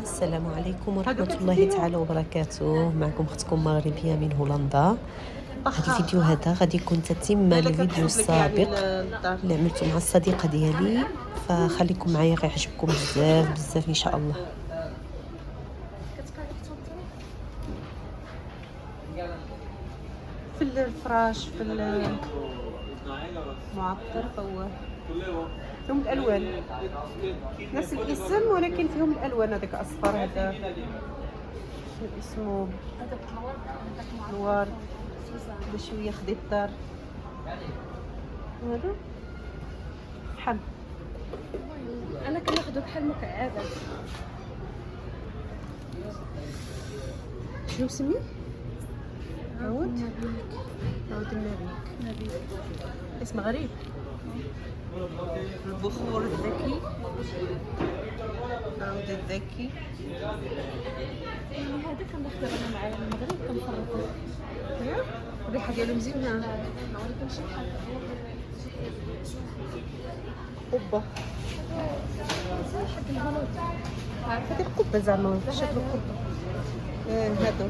السلام عليكم ورحمة الله تعالى وبركاته. معكم أختكم مغربية من هولندا. هذا الفيديو هذا غادي يكون تتمة للفيديو السابق اللي عملته مع الصديقة ديالي، فخليكم معايا غيعجبكم بزاف بزاف إن شاء الله. في الفراش في المعطر فواه فيهم الالوان نفس الاسم ولكن فيهم الالوان. هذاك اصفر، هذا شنو اسمه، الورد، هذا شويه خضر، هذا فحم. انا كناخذو بحال مكعبات. شنو سميه؟ عود النبيك. اسم غريب. البخور الذكي، عود الذكي. هذا كناخذو انا مع المغرب كنفرطو. الريحه ديالو مزيانه. ولكن شي حاجه قبه، حق الهنود. هذه قبه زعما شكل قبه. هادو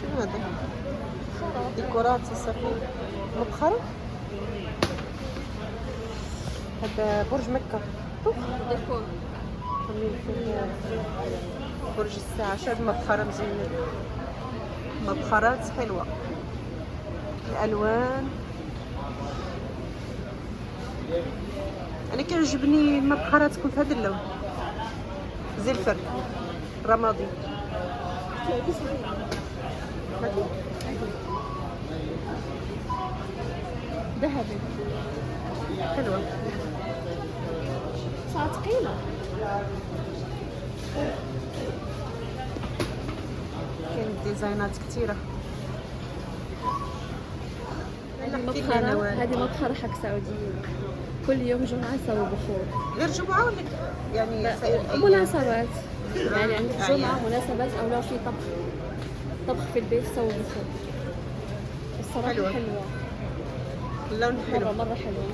شنو هذا؟ ديكورات صافي مبخره. هذا برج مكه ديكور عاملين فيه برج الساعه. شوف المبخره مزيانه، مبخرات حلوه، الالوان. انا كيعجبني المبخرات تكون في هذا اللون، زلفر رمادي. ذهبي حلوه، صارت ثقيله. كاين ديزاينات كثيره. هذه مبخرة حق سعوديين، كل يوم جمعة يسووا بخور. غير جمعه ولا يعني مناسبات، يعني عندك جمعة مناسبات أو لو في طبخ في البيت يسووا بخور. الصراحة حلوة. اللون حلو مرة حلوة.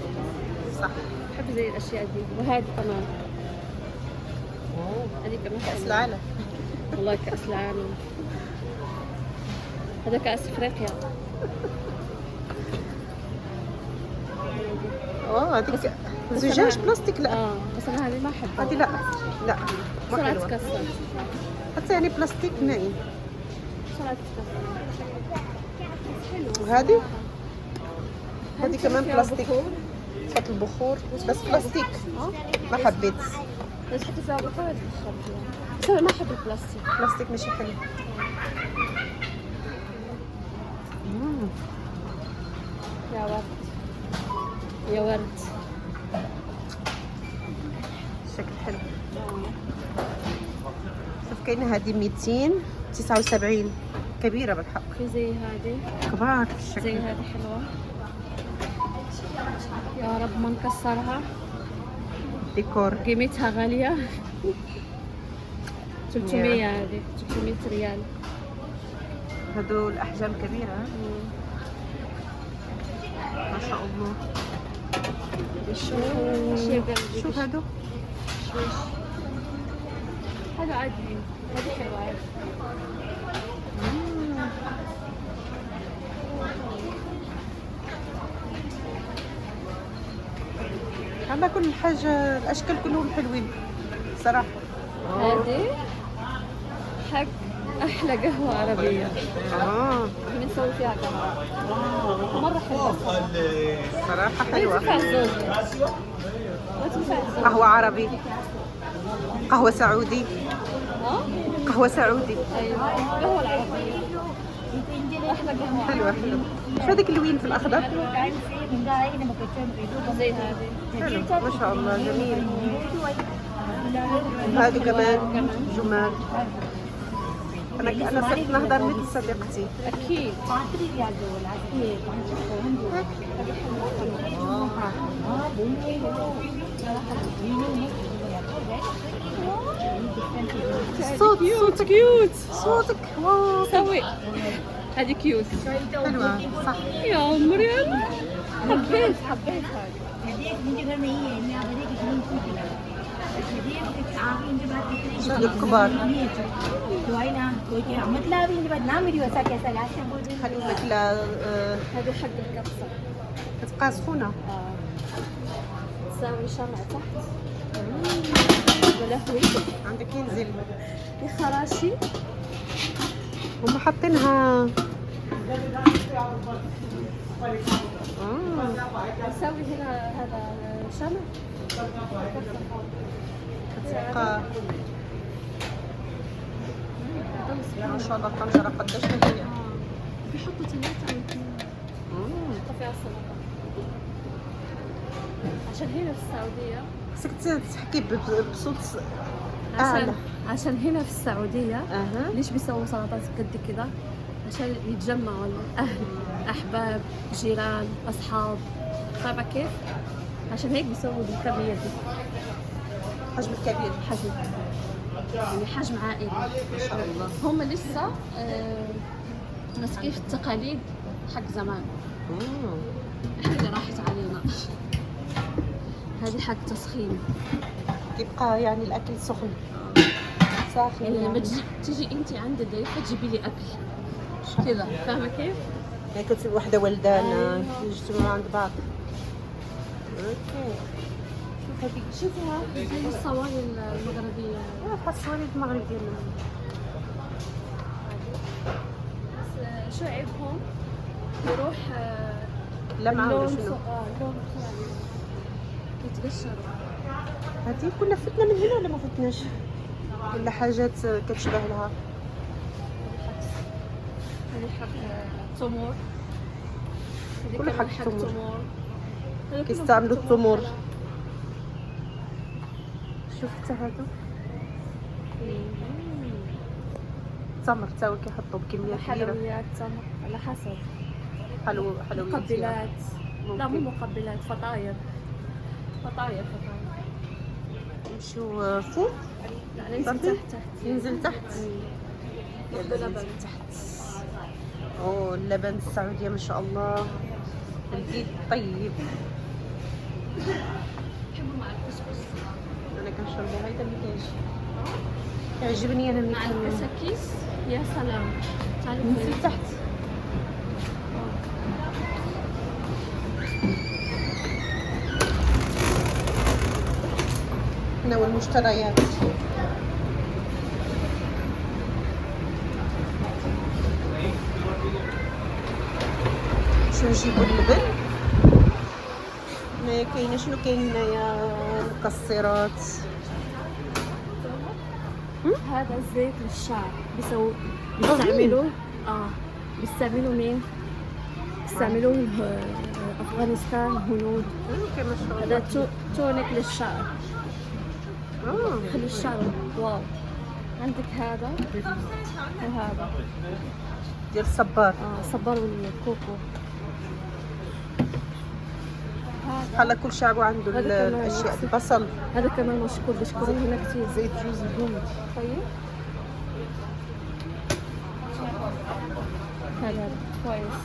صح، بحب زي الأشياء دي. وهذه كمان، هذه كمان كأس حلوة. العالم. والله كأس العالم. هذا كأس أفريقيا. هذيك زجاج بلاستيك. لا بس أنا هذه ما أحبها. هذه لا ما بسرعة حلوه تكسر. حتى يعني بلاستيك ناعم. بسرعة تكسر. وهذه كمان بلاستيك. تحط البخور بس بلاستيك. ما حبيت بس حتى فيها بخور تشرب فيها. بس أنا ما أحب البلاستيك. بلاستيك ماشي حلو. يا ورد يا ورد. شكل حلو. شوف كاينه هذه 279 كبيره بالحق. في زي هذه كبار في زي الشكل. هذه حلوة. يا رب ما نكسرها. ديكور قيمتها غالية. 300 هذه 300 ريال. هذو الاحجام كبيره ما شاء الله. شوف هذو هذا عادي. هذه حلوة عادي. على كل حاجه الاشكال كلهم حلوين صراحه. هذه حق أحلى قهوة عربية. بنسوي فيها قهوة مرة حلوة صراحه حلوه. ما تنفع الزوج. قهوه عربي، قهوه سعودي. قهوه سعودي. أيوة القهوة العربية أحلى قهوة. حلوه شو هذاك اللوين في الاخضر؟ زي هذه حلو ما شاء الله جميل. هادو كمان جمال. انا صرت نهضر مثل صديقتي. أكيد. صوتك كيوت. صوتك واو. سوي هذه كيوت. حلوه صح. يا عمري أنا حبيت هذه. شادو كبار هادو الماكله هذه حق الكبسة. كتبقى سخونه. تساوي شمع تحت. ولهوي عندك ينزل في خراشي. هما حاطينها تساوي هنا هذا شمع. كتبقى ما شاء الله الطنجره قداش هي. بيحطوا ثلاثة أو اثنين. يحطوا فيها السلطة. عشان هنا في السعودية. خصك تحكي بصوت اعلى. عشان هنا في السعودية. اها ليش بيسووا سلطات قد كذا؟ عشان يتجمعوا الأهل، أحباب، جيران، أصحاب. فاهمة كيف؟ عشان هيك بيسووا بالكمية دي. حجم كبير. حجم يعني حجم عائلي. ما شاء الله. هم لسه ماسكين في التقاليد حق زمان. احنا اللي راحت علينا. هذه حق تسخين. يبقى يعني الاكل سخن ساخن. يعني لما يعني تجي انت عند ضيفة تجيبي لي اكل كذا. فاهمة كيف؟ يعني كنت وحده ولدانه أيوة. يجتمعوا عند بعض. اوكي شوفها زي الصواني المغربية. الصواني المغربيه. بس شو عيبهم؟ يروح لمعة ولا اللون شنو؟ لون يعني يتقشر. هذه كنا فتنا من هنا ولا ما فتناش؟ ولا حاجات كتشبه لها؟ هذه حق تمور. هذه كل كمان حق حق تمور. تمور. هذا كله كيستعملوا حق التمور. شفت هذا؟ تمر تاوي كيحطوا بكميات كبيره. حلويات تمر على حسب. حلويات مقبلات. لا مو ممكن. مقبلات، فطاير. فطاير. نمشيو فوق. لا ننزل صافي؟ تحت. ينزل تحت. يلا يلا ننزل تحت. اوه اللبن السعوديه ما شاء الله لذيذ طيب. نحبه مع الكسكس. انا كنشربو هيدا اللي كيجي يعجبني انا مع ملي الكسكس يا سلام. تعالي ننزل تحت. هنا والمشتريات. شنو نجيبو اللبن. هنايا كاينه شنو كاين هنايا المكسرات. هذا الزيت للشعر بيستعملوه. بيستعملوه مين؟ بيستعملوه افغانستان، هنود. اوكي ما شاء الله. هذا تونيك للشعر. خلي الشعر واو. عندك هذا وهذا ديال الصبار. صبار والكوكو. بحال كل شعب عنده هذا كمان الاشياء. نفس- البصل. هذا كمان مشكور، بيشكروه هنا كثير. زيت جوز الهند. طيب هذا كويس.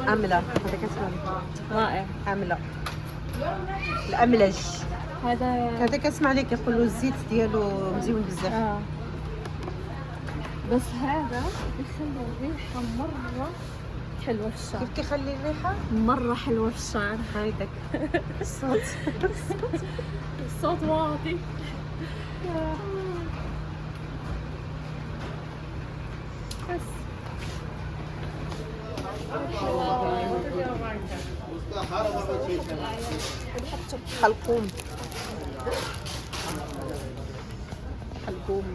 أملة. هذا كنسمع رائع. أملة. الأملج. هذا كنسمع عليه كيقولوا الزيت ديالو مزيون بزاف. بس هذا يخلي الريحة مرة حلوة في الشعر. كيف كيخلي الريحة؟ مرة حلوة في الشعر. هايداك الصوت. الصوت واطي. بس حلقوم. حلقوم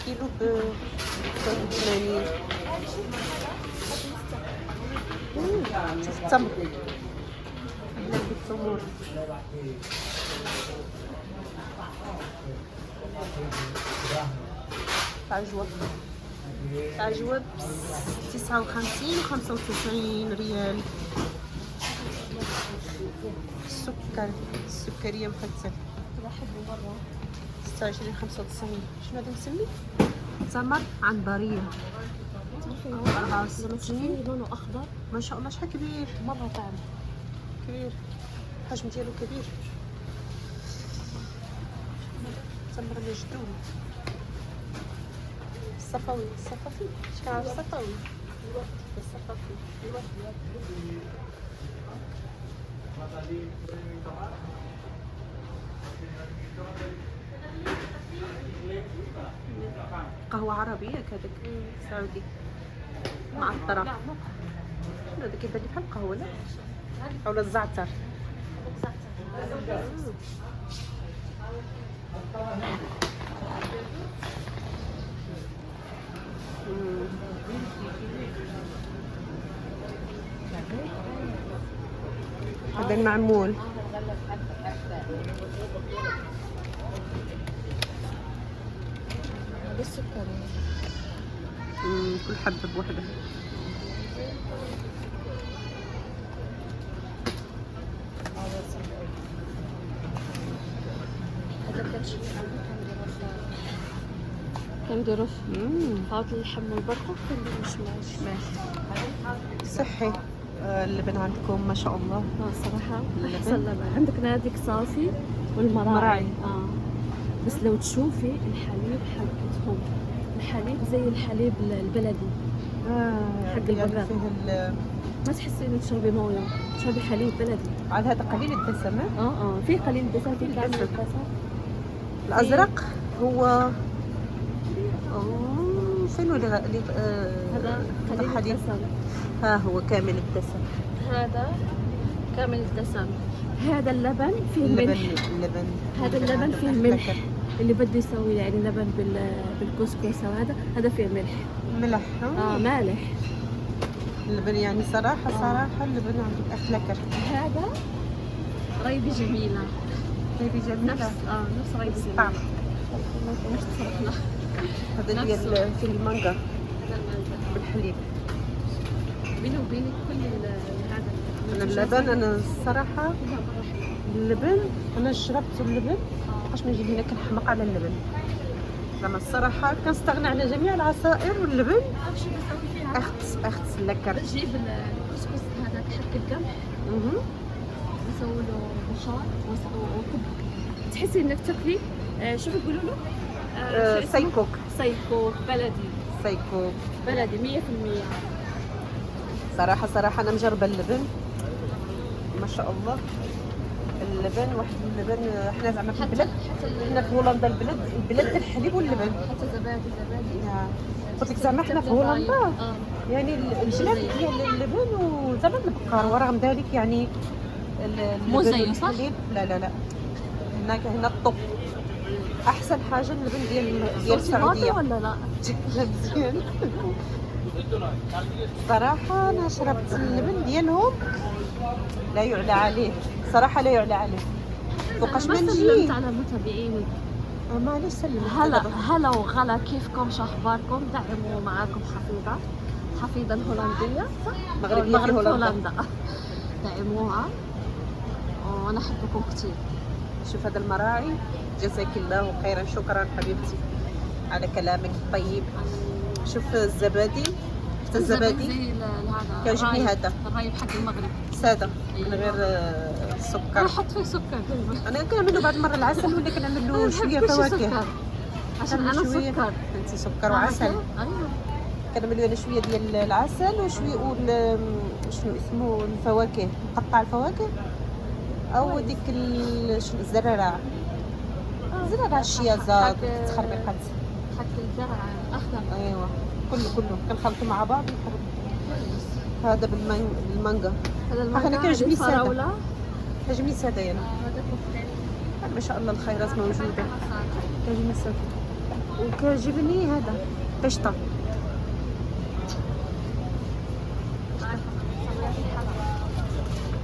كيلو ب 80. شوف التمر. احنا بالتمور. عجوة. عجوة 59 و 95 ريال. السكرية مفتل بحبه مرة. 26 95. شنو هذا مسمي؟ تمر عنبرية. 64. لما تشوفيه لونه اخضر ما شاء الله شحال كبير، مره طعم. كبير، الحجم ديالو كبير. تمر مجدول الصفوي، الصفافي شكون عارف الصفوي؟ الصفافي قهوة عربية كذاك سعودي معطرة. لا مو شنو هذا كيبان لي بحال القهوة لا اولا الزعتر. هذا المعمول. بالسكر. كل حبة بوحدها. كنديرو خاوط اللحم والبرقوق، كنديرو شماش. ماشي صحي. اللبن عندكم ما شاء الله. صراحه اللبن. احسن لبن. عندك ناديك صافي والمراعي. مراعي. بس لو تشوفي الحليب حقتهم، الحليب زي الحليب البلدي حق يعني البقر. فيه ما تحسي انك تشربي مويه، تشربي حليب بلدي. عاد هذا قليل الدسم. في قليل دسم، في كامل الدسم. الدسم. الازرق هو فين اللي هذا قليل حليب. الدسم. ها هو كامل الدسم. هذا كامل الدسم. هذا اللبن فيه ملح. اللبن هذا اللبن فيه ملح. اللي بده يسوي يعني لبن بالكسكس وهذا، هذا فيه ملح. ملح. مالح. اللبن يعني صراحة اللبن عندك أحلى كرت. هذا ريبي جميلة. ريبي جميلة. نفس ريبي جميلة. طعم. مش تصرفنا. هذا ديال فيه المانجا بالحليب. بيني وبينك كل هذا أنا اللبن أنا الصراحة اللبن أنا شربت اللبن باش ما يجي هنا كنحمق على اللبن. زعما الصراحة كنستغنى على جميع العصائر واللبن. عرفتي شنو نسوي فيها؟ أخت اللكر. نجيب الكسكس هذاك حق القمح، نسوي له بخار وكب. تحسي انك تاكلي شو بيقولوا له؟ سيكوك. سيكوك بلدي. سيكوك بلدي 100%. صراحة أنا مجربة اللبن ما شاء الله. اللبن واحد اللبن احنا زعما في البلد، احنا في هولندا البلد الحليب واللبن. حتى زبادي. قلت لك زعما احنا في هولندا يعني البلاد ديال اللبن وزعما البقر، ورغم ذلك يعني مو اللبن زيه صح؟ والحليب لا هنا الطب. احسن حاجه اللبن ديال السعوديه. ولا لا؟ مزيان. صراحه انا شربت اللبن ديالهم لا يعلى عليه، صراحه لا يعلى عليه. فوقاش ما نجي سلمت على متابعينك. معليش سلمت. هلا وغلا، كيفكم؟ شو اخباركم؟ دعموا معاكم حفيظه الهولنديه صح؟ مغربيه في هولندا. دعموها وانا احبكم كثير. شوف هذا المراعي، جزاك الله خيرا، شكرا حبيبتي على كلامك الطيب. شوف الزبادي، شفت الزبادي كيعجبني هذا الرايب حق المغرب ساده من غير السكر. نحط فيه سكر دائما. انا كنعمل له بعض المره العسل ولا كنعمل له شويه فواكه عشان انا سكر. انت سكر وعسل. ايوه كنعمل له انا شويه ديال العسل وشويه شنو اسمه الفواكه، نقطع الفواكه او ديك الزرارة الشيازات تخربيقات حق الزرع اخضر. ايوه كله كنخلطو مع بعض ونخرب. هذا بالمانجا. هذا المانجا. انا كيعجبني ساده. الفراوله كيعجبني ساده يعني. هذا كفتة. ما شاء الله الخيرات موجوده. كيعجبني ساده وكيعجبني هذا قشطه.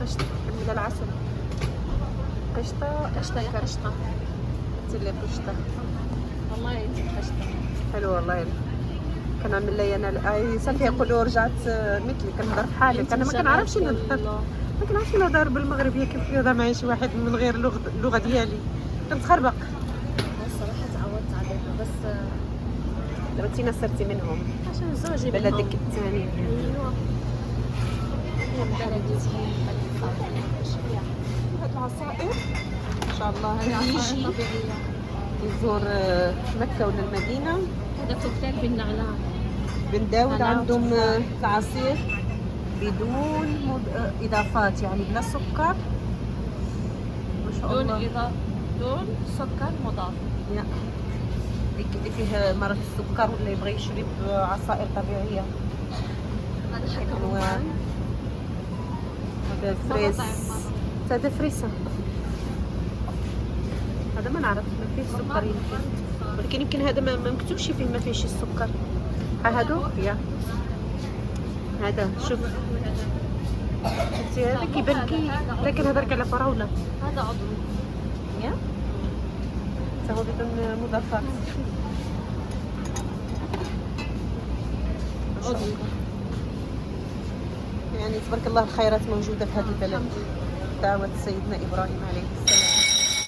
قشطه ولا العسل. قشطه يا قشطه. اللي قشطه والله قشطه حلوه والله. كنعمل لي انا صافي يقولوا رجعت مثلي كنهضر بحالك. انا ما كنعرفش نهضر بالمغربيه كيف يهضر معايا شي واحد من غير اللغه ديالي كنتخربق. الصراحه تعودت عليها بس دابا انتينا صرتي منهم عشان زوجي بلدك منهم. الثاني. ايوه بلدي هاد العصائر ان شاء الله هذه اللي عصائر يجي طبيعية. يزور مكة ولا المدينة. هذا كوكتيل بالنعناع. بن داود نعناع عندهم وتفاح. العصير بدون اضافات، يعني بلا سكر. ما شاء دون الله. إضافة، دون سكر مضاف. يا. اللي فيه مرض السكر ولا يبغى يشرب عصائر طبيعية. هذا حتى أنواع. رمان. هذا فريز. هذا فريسة. هذا ما نعرف ما فيه سكر يمكن، ولكن يمكن هذا ما مكتوبش فيه ما فيهش السكر. ها هادو يا هذا شوف شفتي هذا كيبان كي لكن هذاك على فراولة. هذا عضو. يا هو بدون مضافات. عضو. يعني تبارك الله الخيرات موجودة في هذا البلد. دعوة سيدنا إبراهيم عليه السلام.